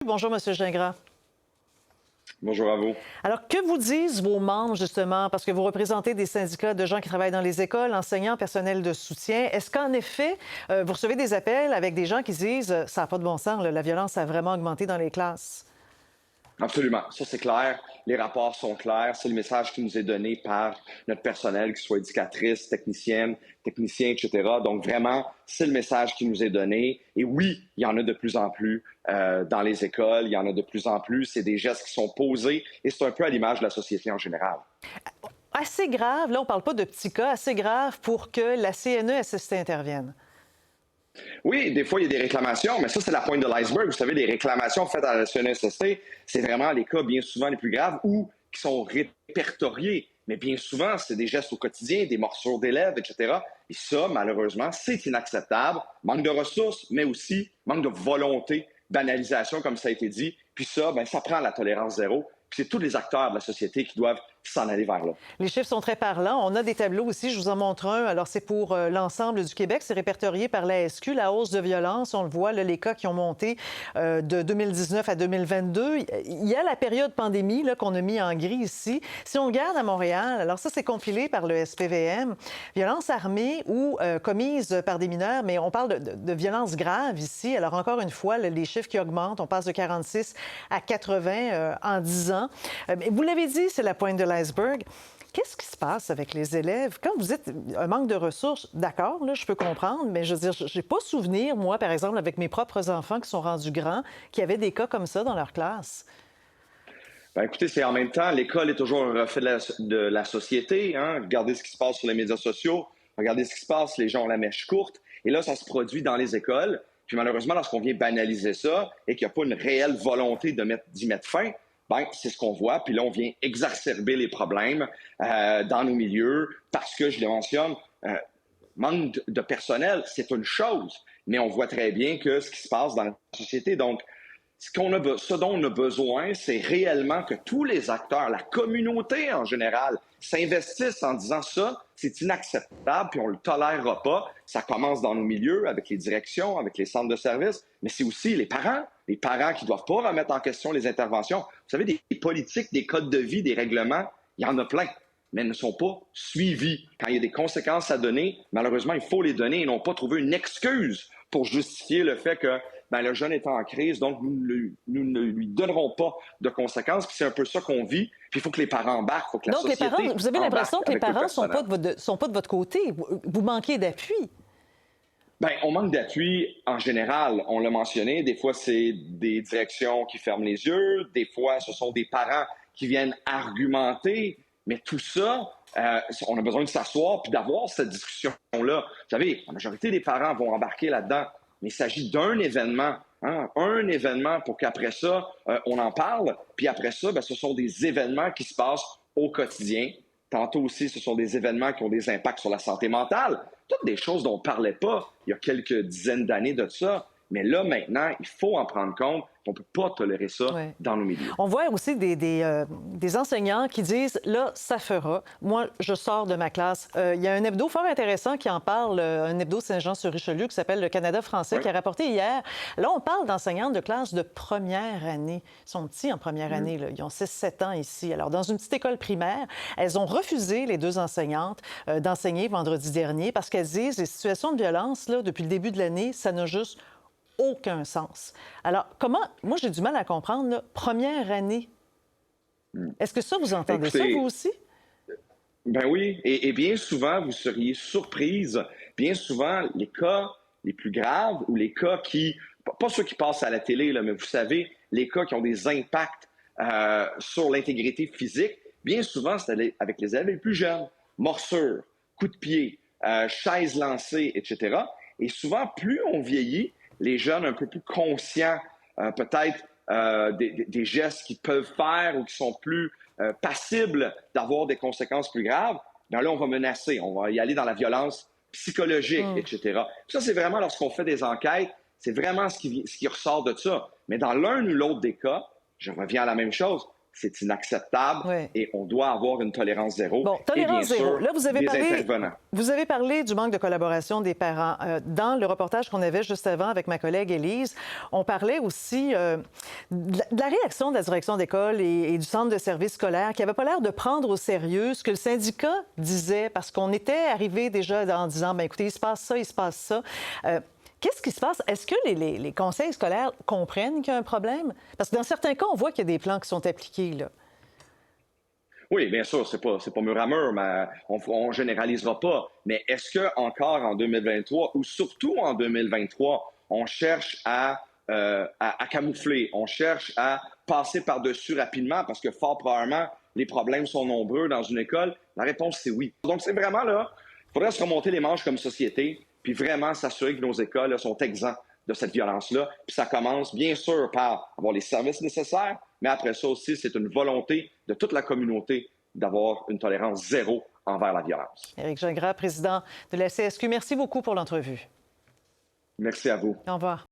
Bonjour, M. Gingras. Bonjour à vous. Alors, que vous disent vos membres, justement, parce que vous représentez des syndicats de gens qui travaillent dans les écoles, enseignants, personnel de soutien. Est-ce qu'en effet, vous recevez des appels avec des gens qui disent « ça n'a pas de bon sens, là, la violence a vraiment augmenté dans les classes ». Absolument. Ça, c'est clair. Les rapports sont clairs. C'est le message qui nous est donné par notre personnel, qu'il soit éducatrice, technicienne, technicien, etc. Donc, vraiment, c'est le message qui nous est donné. Et oui, il y en a de plus en plus dans les écoles. Il y en a de plus en plus. C'est des gestes qui sont posés. Et c'est un peu à l'image de la société en général. Assez grave, là, on ne parle pas de petits cas, assez grave pour que la CNESST intervienne. Oui, des fois, il y a des réclamations, mais ça, c'est la pointe de l'iceberg. Vous savez, les réclamations faites à la CNESST, c'est vraiment les cas bien souvent les plus graves ou qui sont répertoriés. Mais bien souvent, c'est des gestes au quotidien, des morsures d'élèves, etc. Et ça, malheureusement, c'est inacceptable. Manque de ressources, mais aussi manque de volonté, banalisation, comme ça a été dit. Puis ça, bien, ça prend la tolérance zéro. Puis c'est tous les acteurs de la société qui doivent s'en aller vers là. Les chiffres sont très parlants. On a des tableaux aussi, je vous en montre un. Alors, c'est pour l'ensemble du Québec. C'est répertorié par l'ASQ. La hausse de violence, on le voit, là, les cas qui ont monté de 2019 à 2022. Il y a la période pandémie là, qu'on a mis en gris ici. Si on regarde à Montréal, alors ça, c'est compilé par le SPVM. Violence armée ou commise par des mineurs, mais on parle de violences graves ici. Alors, encore une fois, les chiffres qui augmentent. On passe de 46 à 80 en 10 ans. Mais vous l'avez dit, c'est la pointe de l'iceberg. Qu'est-ce qui se passe avec les élèves? Quand vous dites un manque de ressources, d'accord, là, je peux comprendre, mais je veux dire, j'ai pas souvenir, moi, par exemple, avec mes propres enfants qui sont rendus grands, qu'il y avait des cas comme ça dans leur classe. Ben, écoutez, c'est en même temps, l'école est toujours un reflet de la société. Hein? Regardez ce qui se passe sur les médias sociaux. Regardez ce qui se passe, les gens ont la mèche courte. Et là, ça se produit dans les écoles. Puis malheureusement, lorsqu'on vient banaliser ça et qu'il n'y a pas une réelle volonté d'y mettre fin, ben, c'est ce qu'on voit. Puis là, on vient exacerber les problèmes dans nos milieux parce que, je le mentionne, manque de personnel, c'est une chose. Mais on voit très bien que ce qui se passe dans la société. Donc, ce dont on a besoin, c'est réellement que tous les acteurs, la communauté en général, s'investissent en disant ça, c'est inacceptable, puis on ne le tolérera pas. Ça commence dans nos milieux, avec les directions, avec les centres de services, mais c'est aussi les parents qui ne doivent pas remettre en question les interventions. Vous savez, des politiques, des codes de vie, des règlements, il y en a plein, mais elles ne sont pas suivis. Quand il y a des conséquences à donner, malheureusement, il faut les donner et non pas trouver une excuse pour justifier le fait que le jeune est en crise, donc nous ne lui donnerons pas de conséquences. Puis c'est un peu ça qu'on vit. Puis il faut que les parents embarquent, il faut que la société Donc, les parents, vous avez l'impression que les parents ne sont pas de votre côté. Vous manquez d'appui. Bien, on manque d'appui en général. On l'a mentionné. Des fois, c'est des directions qui ferment les yeux. Des fois, ce sont des parents qui viennent argumenter. Mais tout ça, on a besoin de s'asseoir puis d'avoir cette discussion-là. Vous savez, la majorité des parents vont embarquer là-dedans. Mais il s'agit d'un événement, hein, un événement pour qu'après ça, on en parle. Puis après ça, ce sont des événements qui se passent au quotidien. Tantôt aussi, ce sont des événements qui ont des impacts sur la santé mentale. Toutes des choses dont on ne parlait pas il y a quelques dizaines d'années de ça. Mais là, maintenant, il faut en prendre compte. On ne peut pas tolérer ça dans nos milieux. On voit aussi des enseignants qui disent « là, ça fera. Moi, je sors de ma classe ». Il y a un hebdo fort intéressant qui en parle, un hebdo Saint-Jean-sur-Richelieu qui s'appelle Le Canada français, qui a rapporté hier. Là, on parle d'enseignantes de classe de première année. Ils sont petits en première année, là. Ils ont 6-7 ans ici. Alors, dans une petite école primaire, elles ont refusé, les deux enseignantes, d'enseigner vendredi dernier parce qu'elles disent les situations de violence, là, depuis le début de l'année, ça n'a juste aucun sens. Alors, moi, j'ai du mal à comprendre, là, première année. Est-ce que ça, vous entendez ça, vous aussi? Ben oui, et bien souvent, vous seriez surprise. Bien souvent, les cas les plus graves ou les cas pas ceux qui passent à la télé, là, mais vous savez, les cas qui ont des impacts sur l'intégrité physique, bien souvent, c'est avec les élèves les plus jeunes. Morsures, coups de pied, chaises lancées, etc. Et souvent, plus on vieillit, les jeunes un peu plus conscients, peut-être des gestes qu'ils peuvent faire ou qui sont plus passibles d'avoir des conséquences plus graves, bien là, on va menacer, on va y aller dans la violence psychologique, etc. Ça, c'est vraiment lorsqu'on fait des enquêtes, c'est vraiment ce qui ressort de ça. Mais dans l'un ou l'autre des cas, je reviens à la même chose, c'est inacceptable Oui. et on doit avoir une tolérance zéro. Bon, tolérance et bien zéro. sûr, Là, intervenants. vous avez parlé du manque de collaboration des parents. Dans le reportage qu'on avait juste avant avec ma collègue Élise, on parlait aussi de la réaction de la direction d'école et du centre de services scolaires qui n'avait pas l'air de prendre au sérieux ce que le syndicat disait, parce qu'on était arrivé déjà en disant, bien, écoutez, il se passe ça, il se passe ça. Qu'est-ce qui se passe? Est-ce que les conseils scolaires comprennent qu'il y a un problème? Parce que dans certains cas, on voit qu'il y a des plans qui sont appliqués, là. Oui, bien sûr, c'est pas mur à mur, mais on généralisera pas. Mais est-ce que encore en 2023 ou surtout en 2023, on cherche à camoufler, on cherche à passer par-dessus rapidement parce que fort probablement les problèmes sont nombreux dans une école? La réponse c'est oui. Donc c'est vraiment là, il faudrait se remonter les manches comme société, puis vraiment s'assurer que nos écoles là, sont exemptes de cette violence-là. Puis ça commence bien sûr par avoir les services nécessaires, mais après ça aussi, c'est une volonté de toute la communauté d'avoir une tolérance zéro envers la violence. Éric Gingras, président de la CSQ, merci beaucoup pour l'entrevue. Merci à vous. Au revoir.